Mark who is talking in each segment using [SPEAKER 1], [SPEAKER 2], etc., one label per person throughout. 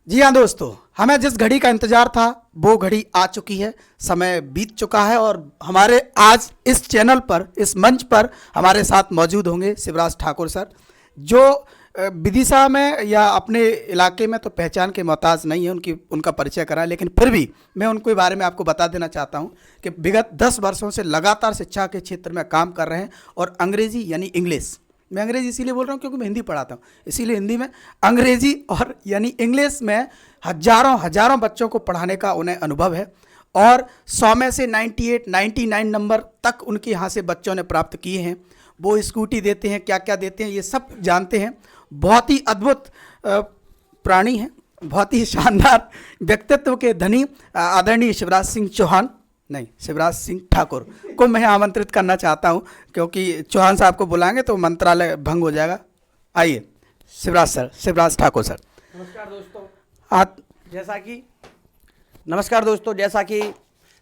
[SPEAKER 1] जी हाँ दोस्तों, हमें जिस घड़ी का इंतजार था वो घड़ी आ चुकी है। समय बीत चुका है और हमारे आज इस चैनल पर, इस मंच पर हमारे साथ मौजूद होंगे शिवराज ठाकुर सर, जो विदिशा में या अपने इलाके में तो पहचान के मोहताज नहीं है। उनका परिचय करा, लेकिन फिर भी मैं उनके बारे में आपको बता देना चाहता हूँ कि विगत 10 वर्षों से लगातार शिक्षा के क्षेत्र में काम कर रहे हैं। और अंग्रेजी यानी इंग्लिश, मैं अंग्रेजी इसीलिए बोल रहा हूँ क्योंकि मैं हिंदी पढ़ाता हूँ, इसीलिए हिंदी में अंग्रेजी और यानी इंग्लिश में हजारों हजारों बच्चों को पढ़ाने का उन्हें अनुभव है। और 100 में से 98 99 नंबर तक उनके यहाँ से बच्चों ने प्राप्त किए हैं। वो स्कूटी देते हैं, क्या क्या देते हैं, ये सब जानते हैं। बहुत ही अद्भुत प्राणी हैं, बहुत ही शानदार व्यक्तित्व के धनी आदरणीय शिवराज सिंह चौहान, नहीं शिवराज सिंह ठाकुर को मैं आमंत्रित करना चाहता हूं, क्योंकि चौहान साहब को बुलाएंगे तो मंत्रालय भंग हो जाएगा। आइए शिवराज ठाकुर सर।
[SPEAKER 2] नमस्कार दोस्तों।
[SPEAKER 1] आप
[SPEAKER 2] नमस्कार दोस्तों, जैसा कि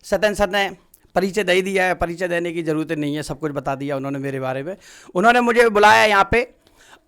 [SPEAKER 2] सत्यन सर ने परिचय दे दिया है, परिचय देने की ज़रूरत नहीं है, सब कुछ बता दिया उन्होंने मेरे बारे में। उन्होंने मुझे बुलाया यहाँ पे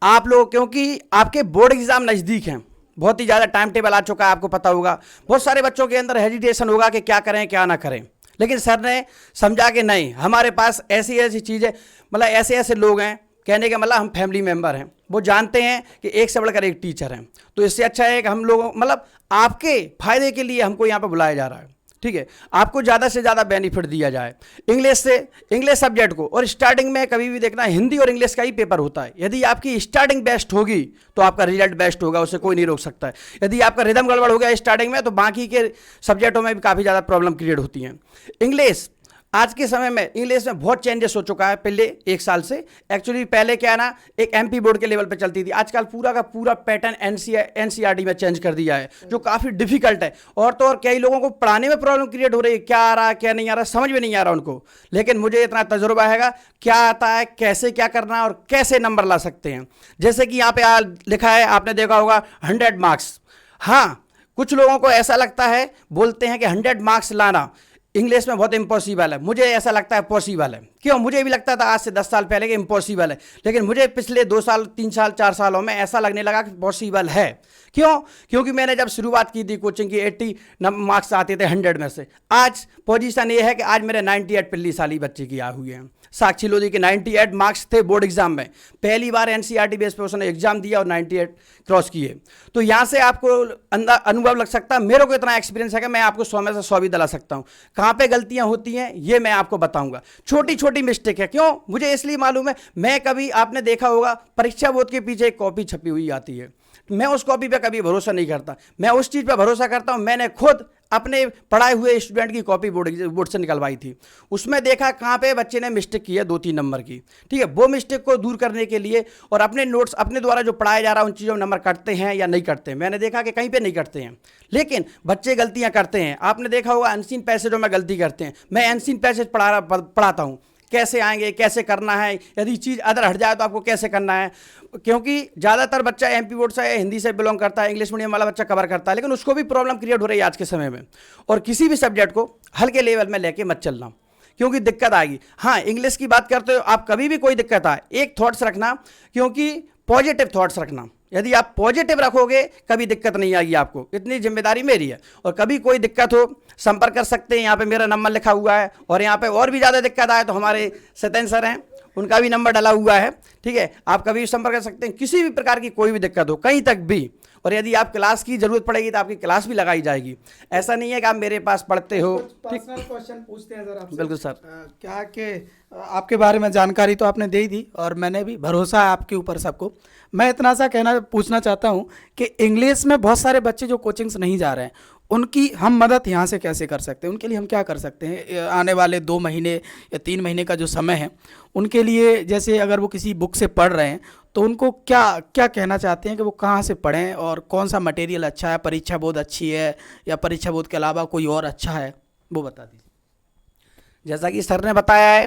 [SPEAKER 2] आप लोग, क्योंकि आपके बोर्ड एग्ज़ाम नज़दीक हैं, बहुत ही ज़्यादा टाइम टेबल आ चुका है, आपको पता होगा। बहुत सारे बच्चों के अंदर हेजिटेशन होगा कि क्या करें क्या ना करें, लेकिन सर ने समझा कि नहीं, हमारे पास ऐसी ऐसी चीज़ें, मतलब ऐसे ऐसे लोग हैं, कहने का मतलब हम फैमिली मेंबर हैं, वो जानते हैं कि एक से बढ़कर एक टीचर हैं। तो इससे अच्छा है कि हम लोग, मतलब आपके फ़ायदे के लिए हमको यहाँ पर बुलाया जा रहा है, ठीक है, आपको ज़्यादा से ज़्यादा बेनिफिट दिया जाए इंग्लिश सब्जेक्ट को। और स्टार्टिंग में कभी भी देखना, हिंदी और इंग्लिश का ही पेपर होता है। यदि आपकी स्टार्टिंग बेस्ट होगी तो आपका रिजल्ट बेस्ट होगा, उसे कोई नहीं रोक सकता है। यदि आपका रिदम गड़बड़ हो गया स्टार्टिंग में तो बाकी के सब्जेक्टों में भी काफ़ी ज़्यादा प्रॉब्लम क्रिएट होती हैं। इंग्लिश आज के समय में, इंग्लिश में बहुत चेंजेस हो चुका है पहले 1 साल से। एक्चुअली पहले क्या है ना, एक एमपी बोर्ड के लेवल पे चलती थी, आजकल पूरा का पूरा पैटर्न एनसीईआरटी में चेंज कर दिया है, जो काफ़ी डिफिकल्ट है। और तो और कई लोगों को पढ़ाने में प्रॉब्लम क्रिएट हो रही है, क्या आ रहा है क्या नहीं आ रहा, समझ में नहीं आ रहा उनको। लेकिन मुझे इतना तजुर्बा है क्या आता है, कैसे क्या करना है और कैसे नंबर ला सकते हैं। जैसे कि यहाँ पे लिखा है, आपने देखा होगा 100 मार्क्स। हाँ, कुछ लोगों को ऐसा लगता है, बोलते हैं कि 100 मार्क्स लाना इंग्लिश में बहुत इम्पॉसिबल है। मुझे ऐसा लगता है पॉसिबल है। क्यों? मुझे भी लगता था आज से 10 साल पहले कि इम्पॉसिबल है, लेकिन मुझे पिछले 2 साल 3 साल 4 सालों में ऐसा लगने लगा कि पॉसिबल है। क्यों? क्योंकि मैंने जब शुरुआत की थी कोचिंग की, 80 मार्क्स आते थे 100 में से। आज पोजीशन ये है कि आज मेरे 98 पिछली साल ही बच्चे की आ हुए हैं। साक्षी लोधी के 98 मार्क्स थे बोर्ड एग्जाम में, पहली बार एनसीईआरटी बेस पे उसने एग्जाम दिया और 98 क्रॉस किए। तो यहाँ से आपको अनुभव लग सकता है, मेरे को इतना एक्सपीरियंस है कि मैं आपको 100 में से 100 भी दिला सकता हूँ। कहाँ पे गलतियाँ होती हैं ये मैं आपको बताऊँगा। छोटी छोटी मिस्टेक है, क्यों मुझे इसलिए मालूम है, मैं कभी, आपने देखा होगा परीक्षा बोर्ड के पीछे एक कॉपी छपी हुई आती है, मैं उस कॉपी पे कभी भरोसा नहीं करता। मैं उस चीज़ पे भरोसा करता हूँ, मैंने खुद अपने पढ़ाए हुए स्टूडेंट की कॉपी बोर्ड से निकलवाई थी। उसमें देखा कहाँ पे बच्चे ने मिस्टेक की है 2-3 नंबर की, ठीक है। वो मिस्टेक को दूर करने के लिए और अपने नोट्स अपने द्वारा जो पढ़ाया जा रहा है उन चीज़ों में नंबर कटते हैं या नहीं कटते हैं, मैंने देखा कि कहीं पे नहीं कटते हैं, लेकिन बच्चे गलतियाँ करते हैं। आपने देखा होगा अनसीन पैसेजों में गलती करते हैं। मैं अनसीन पैसेज पढ़ाता हूँ, कैसे आएंगे, कैसे करना है, यदि चीज़ अदर हट जाए तो आपको कैसे करना है। क्योंकि ज़्यादातर बच्चा एमपी बोर्ड से या हिंदी से बिलोंग करता है, इंग्लिश मीडियम वाला बच्चा कवर करता है, लेकिन उसको भी प्रॉब्लम क्रिएट हो रही है आज के समय में। और किसी भी सब्जेक्ट को हल्के लेवल में लेके मत चलना, क्योंकि दिक्कत आएगी। हाँ, इंग्लिश की बात करते हो आप, कभी भी कोई दिक्कत आए एक थॉट्स रखना, क्योंकि पॉजिटिव थॉट्स रखना। यदि आप पॉजिटिव रखोगे कभी दिक्कत नहीं आएगी आपको, इतनी जिम्मेदारी मेरी है। और कभी कोई दिक्कत हो संपर्क कर सकते हैं, यहाँ पे मेरा नंबर लिखा हुआ है। और यहाँ पे और भी ज़्यादा दिक्कत आए तो हमारे सत्यन सर हैं, उनका भी नंबर डला हुआ है, ठीक है। आप कभी भी संपर्क कर सकते हैं, किसी भी प्रकार की कोई भी दिक्कत हो कहीं तक भी। और यदि आप क्लास की ज़रूरत पड़ेगी तो आपकी क्लास भी लगाई जाएगी। ऐसा नहीं है कि आप मेरे पास पढ़ते हो।
[SPEAKER 1] पर्सनल क्वेश्चन पूछते हैं जरा आपसे।
[SPEAKER 2] बिल्कुल सर।
[SPEAKER 1] क्या कि आपके बारे में जानकारी तो आपने दे ही दी और मैंने भी, भरोसा है आपके ऊपर सबको। मैं इतना सा पूछना चाहता हूँ कि इंग्लिश में बहुत सारे बच्चे जो कोचिंग्स नहीं जा रहे हैं, उनकी हम मदद यहाँ से कैसे कर सकते हैं, उनके लिए हम क्या कर सकते हैं? आने वाले 2 महीने या 3 महीने का जो समय है उनके लिए, जैसे अगर वो किसी बुक से पढ़ रहे हैं तो उनको क्या क्या कहना चाहते हैं कि वो कहाँ से पढ़ें और कौन सा मटेरियल अच्छा है, परीक्षा बोध अच्छी है या परीक्षा बोध के अलावा कोई और अच्छा है, वो बता दीजिए।
[SPEAKER 2] जैसा कि सर ने बताया है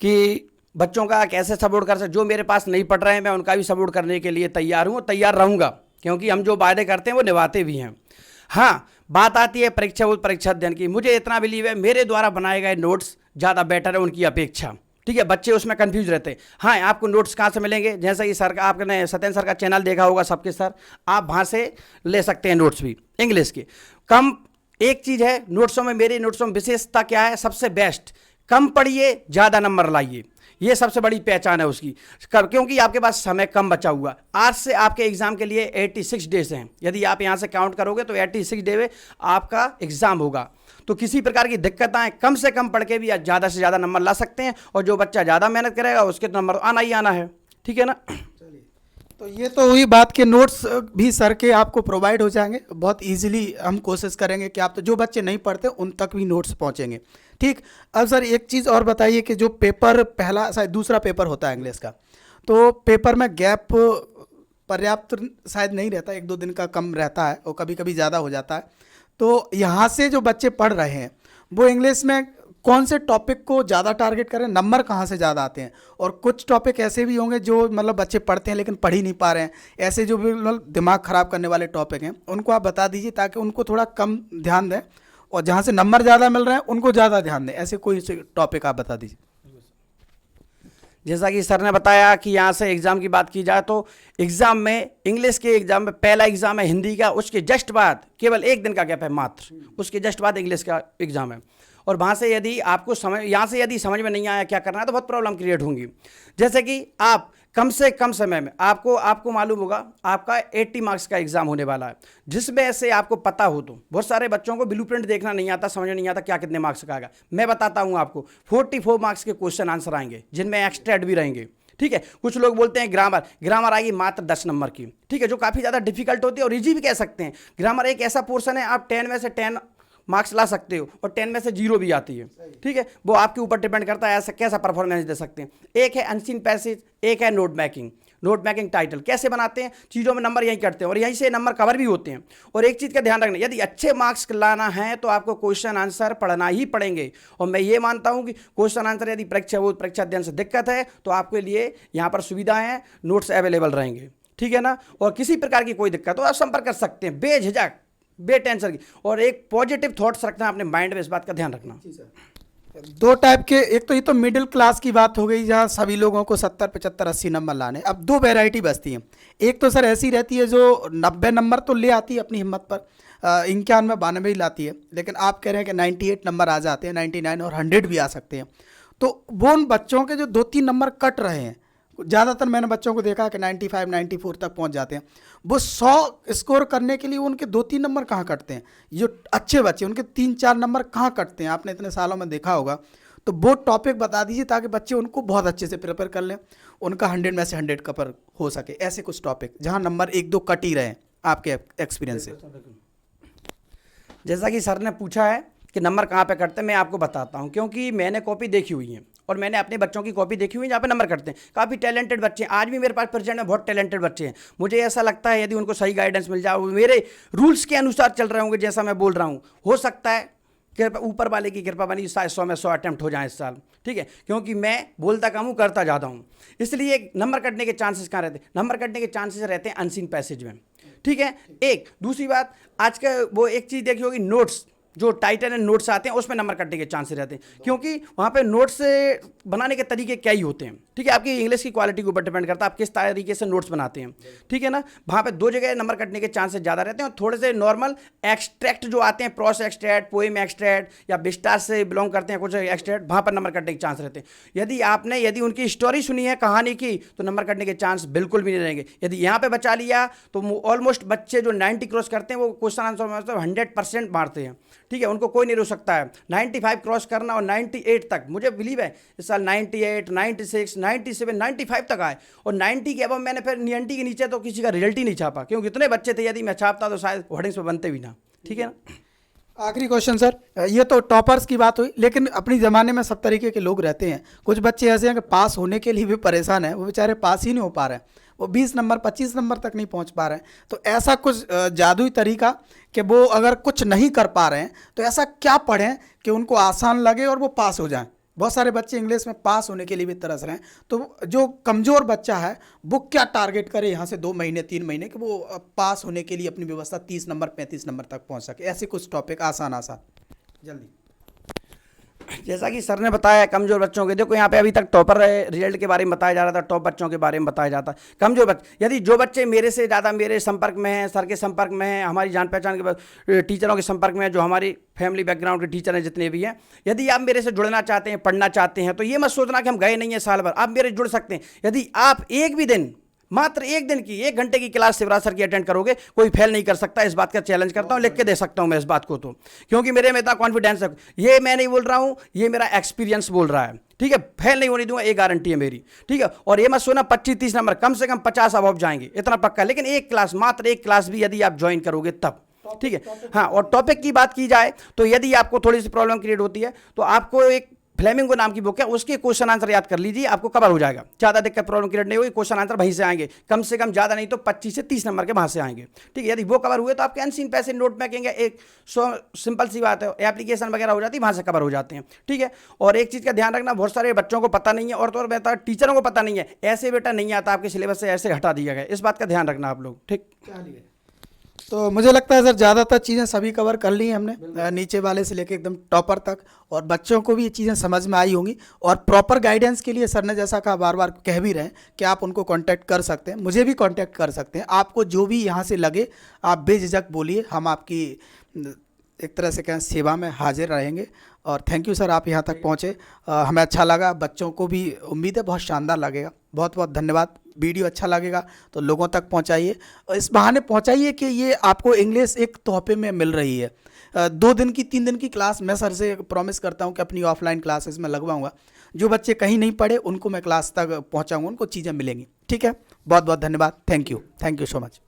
[SPEAKER 2] कि बच्चों का कैसे सपोर्ट कर सकते, जो मेरे पास नहीं पढ़ रहे हैं मैं उनका भी सपोर्ट करने के लिए तैयार हूँ, तैयार रहूँगा, क्योंकि हम जो वादे करते हैं वो निभाते भी हैं। हाँ, बात आती है परीक्षा बोर्ड परीक्षा अध्ययन की, मुझे इतना बिलीव है मेरे द्वारा बनाए गए नोट्स ज़्यादा बेटर है उनकी अपेक्षा, ठीक है, बच्चे उसमें कंफ्यूज रहते हैं। हाँ, आपको नोट्स कहाँ से मिलेंगे, जैसा कि सर का आपने सत्येंद्र सर का चैनल देखा होगा सबके सर, आप वहाँ से ले सकते हैं नोट्स भी इंग्लिश के। कम एक चीज़ है नोट्सों में, मेरे नोट्सों में विशेषता क्या है, सबसे बेस्ट, कम पढ़िए ज़्यादा नंबर लाइए, ये सबसे बड़ी पहचान है उसकी। क्योंकि आपके पास समय कम बचा हुआ, आज से आपके एग्जाम के लिए 86 डेज हैं, यदि आप यहाँ से काउंट करोगे तो 86 डे में आपका एग्जाम होगा। तो किसी प्रकार की दिक्कत आए, कम से कम पढ़ के भी ज़्यादा से ज़्यादा नंबर ला सकते हैं, और जो बच्चा ज़्यादा मेहनत करेगा उसके नंबर आना ही आना है, ठीक है ना।
[SPEAKER 1] तो ये तो हुई बात के नोट्स भी सर के आपको प्रोवाइड हो जाएंगे बहुत इजीली। हम कोशिश करेंगे कि आप तो जो बच्चे नहीं पढ़ते उन तक भी नोट्स पहुंचेंगे। ठीक, अब सर एक चीज़ और बताइए कि जो पेपर पहला शायद दूसरा पेपर होता है इंग्लिश का, तो पेपर में गैप पर्याप्त शायद नहीं रहता, 1-2 दिन का कम रहता है और कभी कभी ज़्यादा हो जाता है। तो यहाँ से जो बच्चे पढ़ रहे हैं वो इंग्लिश में कौन से टॉपिक को ज़्यादा टारगेट करें, नंबर कहाँ से ज़्यादा आते हैं? और कुछ टॉपिक ऐसे भी होंगे जो मतलब बच्चे पढ़ते हैं लेकिन पढ़ ही नहीं पा रहे हैं, ऐसे जो भी मतलब दिमाग ख़राब करने वाले टॉपिक हैं उनको आप बता दीजिए ताकि उनको थोड़ा कम ध्यान दें, और जहाँ से नंबर ज़्यादा मिल रहे हैं उनको ज़्यादा ध्यान दें। ऐसे कोई टॉपिक आप बता दीजिए।
[SPEAKER 2] जैसा कि सर ने बताया कि यहाँ से एग्ज़ाम की बात की जाए तो एग्ज़ाम में, इंग्लिश के एग्ज़ाम में पहला एग्ज़ाम है हिंदी का, उसके जस्ट बाद केवल 1 दिन का गैप है मात्र, उसके जस्ट बाद इंग्लिश का एग्ज़ाम है। और वहाँ से यदि आपको यहाँ से यदि समझ में नहीं आया क्या करना है तो बहुत प्रॉब्लम क्रिएट होंगी। जैसे कि आप कम से कम समय में, आपको मालूम होगा आपका 80 मार्क्स का एग्जाम होने वाला है, जिसमें ऐसे आपको पता हो तो बहुत सारे बच्चों को ब्लूप्रिंट देखना नहीं आता, समझ में नहीं आता क्या कितने मार्क्स का आएगा। मैं बताता हूँ आपको 44 मार्क्स के क्वेश्चन आंसर आएंगे जिनमें एक्स्ट्रा भी रहेंगे, ठीक है। कुछ लोग बोलते हैं ग्रामर आएगी मात्र 10 नंबर की, ठीक है, जो काफ़ी ज़्यादा डिफिकल्ट होती है और इजी भी कह सकते हैं। ग्रामर एक ऐसा पोर्शन है आप 10 में से 10 मार्क्स ला सकते हो और 10 में से 0 भी आती है, ठीक है, वो आपके ऊपर डिपेंड करता है ऐसा कैसा परफॉर्मेंस दे सकते हैं। एक है अनसीन पैसेज, एक है नोट मेकिंग टाइटल। कैसे बनाते हैं, चीज़ों में नंबर यहीं करते हैं और यहीं से नंबर कवर भी होते हैं। और एक चीज़ का ध्यान रखना, यदि अच्छे मार्क्स लाना है तो आपको क्वेश्चन आंसर पढ़ना ही पड़ेंगे। और मैं ये मानता हूँ कि क्वेश्चन आंसर यदि परीक्षा अध्ययन से दिक्कत है तो आपके लिए यहाँ पर सुविधाएं हैं, नोट्स अवेलेबल रहेंगे, ठीक है ना। और किसी प्रकार की कोई दिक्कत हो आप संपर्क कर सकते हैं बेझिझक, बेटेंशन की। और एक पॉजिटिव थॉट्स रखना अपने माइंड में, इस बात का ध्यान रखना।
[SPEAKER 1] 2 टाइप के, एक तो ये तो मिडिल क्लास की बात हो गई जहाँ सभी लोगों को 70, 75, 80 नंबर लाने। अब 2 वैरायटी बचती हैं। एक तो सर ऐसी रहती है जो 90 नंबर तो ले आती है अपनी हिम्मत पर, 91, 92 ही लाती है, लेकिन आप कह रहे हैं कि 98 नंबर आ जाते हैं, 99 और 100 भी आ सकते हैं। तो वो उन बच्चों के जो 2-3 नंबर कट रहे हैं, ज़्यादातर मैंने बच्चों को देखा कि 95, 94 तक पहुंच जाते हैं। वो 100 स्कोर करने के लिए उनके 2-3 नंबर कहाँ कटते हैं? जो अच्छे बच्चे उनके 3-4 नंबर कहाँ कटते हैं? आपने इतने सालों में देखा होगा। तो वो टॉपिक बता दीजिए ताकि बच्चे उनको बहुत अच्छे से प्रिपेयर कर लें, उनका 100 में से 100 कवर हो सके। ऐसे कुछ टॉपिक जहाँ नंबर 1-2 कट ही रहे हैं आपके एक्सपीरियंस से।
[SPEAKER 2] जैसा कि सर ने पूछा है कि नंबर कहाँ पे कटते हैं, मैं आपको बताता हूँ, क्योंकि मैंने कॉपी देखी हुई है और मैंने अपने बच्चों की कॉपी देखी हुई है जहाँ पे नंबर कटते हैं। काफ़ी टैलेंटेड बच्चे हैं, आज भी मेरे पास प्रेजेंट में बहुत टैलेंटेड बच्चे हैं। मुझे ऐसा लगता है यदि उनको सही गाइडेंस मिल जाए, वो मेरे रूल्स के अनुसार चल रहे होंगे जैसा मैं बोल रहा हूँ, हो सकता है कृपा ऊपर वाले की कृपा बनी शायद 100 में 100 अटैम्प्ट हो जाए इस साल, ठीक है, क्योंकि मैं बोलता कम हूँ करता ज़्यादा हूँ। इसलिए नंबर कटने के चांसेस कहाँ रहते हैं? नंबर कटने के चांसेस रहते हैं अनसीन पैसेज में, ठीक है। एक दूसरी बात, आज का वो एक चीज़ देखी होगी, नोट्स जो टाइटल एंड नोट्स आते हैं उसमें नंबर कटने के चांसेस रहते हैं, क्योंकि वहाँ पे नोट्स बनाने के तरीके क्या ही होते हैं, ठीक है। आपकी इंग्लिश की क्वालिटी के ऊपर डिपेंड करता है आप किस तरीके से नोट्स बनाते हैं, ठीक है ना। वहाँ पे 2 जगह नंबर कटने के चांसेस ज़्यादा रहते हैं। और थोड़े से नॉर्मल एक्सट्रैक्ट जो आते हैं, प्रोस एक्सट्रैक्ट, पोएम एक्सट्रैक्ट या विस्तार से बिलोंग करते हैं कुछ एक्सट्रैक्ट, वहाँ पर नंबर कटने के चांस रहते हैं। यदि उनकी स्टोरी सुनी है कहानी की तो नंबर कटने के चांस बिल्कुल भी नहीं रहेंगे। यदि यहाँ पे बचा लिया तो ऑलमोस्ट बच्चे जो 90 क्रॉस करते हैं वो क्वेश्चन आंसर में 100% मारते हैं, ठीक है, उनको कोई नहीं रोक सकता है। 95 क्रॉस करना और 98 तक, मुझे बिलीव है इस साल 98, 96, 97, 95 तक आए। और 90 के अब मैंने फिर 90 के नीचे तो किसी का रिजल्ट ही नहीं छापा, क्योंकि इतने बच्चे थे, यदि मैं छापता तो शायद होर्डिंग्स पे बनते भी ना, ठीक है ना।
[SPEAKER 1] आखिरी क्वेश्चन सर, ये तो टॉपर्स की बात हुई, लेकिन अपनी ज़माने में सब तरीके के लोग रहते हैं। कुछ बच्चे ऐसे हैं कि पास होने के लिए भी परेशान हैं, वो बेचारे पास ही नहीं हो पा रहे हैं, वो 20 नंबर 25 नंबर तक नहीं पहुंच पा रहे हैं। तो ऐसा कुछ जादुई तरीका कि वो अगर कुछ नहीं कर पा रहे हैं तो ऐसा क्या पढ़ें कि उनको आसान लगे और वो पास हो जाएं? बहुत सारे बच्चे इंग्लिश में पास होने के लिए भी तरस रहे हैं। तो जो कमज़ोर बच्चा है वो क्या टारगेट करे यहाँ से 2 महीने 3 महीने कि वो पास होने के लिए अपनी व्यवस्था 30 नंबर 35 नंबर तक पहुँच सके? ऐसे कुछ टॉपिक आसान जल्दी।
[SPEAKER 2] जैसा कि सर ने बताया कमजोर बच्चों के, देखो यहाँ पे अभी तक टॉपर रिजल्ट के बारे में बताया जा रहा था, टॉप बच्चों के बारे में बताया जाता है। कमजोर बच्चे, यदि जो बच्चे मेरे से ज़्यादा मेरे संपर्क में हैं, सर के संपर्क में हैं, हमारी जान पहचान के टीचरों के संपर्क में हैं, जो हमारी फैमिली बैकग्राउंड के टीचर हैं जितने भी हैं, यदि आप मेरे से जुड़ना चाहते हैं, पढ़ना चाहते हैं, तो ये मत सोचना कि हम गए नहीं हैं साल भर, आप मेरे जुड़ सकते हैं। यदि आप एक भी दिन, मात्र एक दिन की 1 घंटे की क्लास शिवराज सर की अटेंड करोगे, कोई फेल नहीं कर सकता। इस बात का चैलेंज करता हूं, लिख के दे सकता हूं मैं इस बात को, तो क्योंकि मेरे में इतना कॉन्फिडेंस है। ये मैं नहीं बोल रहा हूं, ये मेरा एक्सपीरियंस बोल रहा है, ठीक है। फेल नहीं होने दूंगा, ये गारंटी है मेरी, ठीक है। और ये मत सोना 25-30 नंबर, कम से कम 50 अबव जाएंगे, इतना पक्का। लेकिन एक क्लास, मात्र एक क्लास भी यदि आप ज्वाइन करोगे तब, ठीक है। हाँ, और टॉपिक की बात की जाए तो यदि आपको थोड़ी सी प्रॉब्लम क्रिएट होती है तो आपको एक फ्लेमिंगो नाम की बुक है, उसके क्वेश्चन आंसर याद कर लीजिए, आपको कवर हो जाएगा। ज़्यादा दिक्कत प्रॉब्लम क्रिएट नहीं होगी, क्वेश्चन आंसर वहीं से आएंगे, कम से कम ज़्यादा नहीं तो 25 से 30 नंबर के वहाँ से आएंगे, ठीक है। यदि वो कवर हुए तो आपके अनसीन पैसे नोट में कहेंगे, एक सिंपल सी बात है, एप्लीकेशन वगैरह हो जाती है, वहाँ से कवर हो जाते हैं, ठीक है। और एक चीज़ का ध्यान रखना, बहुत सारे बच्चों को पता नहीं है, और तो और बेटा टीचरों को पता नहीं है, ऐसे बेटा नहीं आता आपके सिलेबस से, ऐसे हटा दिया गया, इस बात का ध्यान रखना आप लोग, ठीक।
[SPEAKER 1] तो मुझे लगता है सर ज़्यादातर चीज़ें सभी कवर कर ली हैं हमने, नीचे वाले से लेके एकदम टॉपर तक, और बच्चों को भी ये चीज़ें समझ में आई होंगी। और प्रॉपर गाइडेंस के लिए सर ने जैसा कहा, बार बार कह भी रहे हैं कि आप उनको कांटेक्ट कर सकते हैं, मुझे भी कांटेक्ट कर सकते हैं। आपको जो भी यहाँ से लगे आप बेझिझक बोलिए, हम आपकी एक तरह से कहें सेवा में हाजिर रहेंगे। और थैंक यू सर, आप यहाँ तक पहुँचे, हमें अच्छा लगा, बच्चों को भी उम्मीद है बहुत शानदार लगेगा। बहुत बहुत धन्यवाद। वीडियो अच्छा लगेगा तो लोगों तक पहुँचाइए, और इस बहाने पहुँचाइए कि ये आपको इंग्लिश एक तोहफे में मिल रही है। 2 दिन की 3 दिन की क्लास मैं सर से प्रॉमिस करता हूँ कि अपनी ऑफलाइन क्लासेस में लगवाऊंगा। जो बच्चे कहीं नहीं पढ़े उनको मैं क्लास तक पहुँचाऊँगा, उनको चीज़ें मिलेंगी, ठीक है। बहुत बहुत धन्यवाद, थैंक यू सो मच।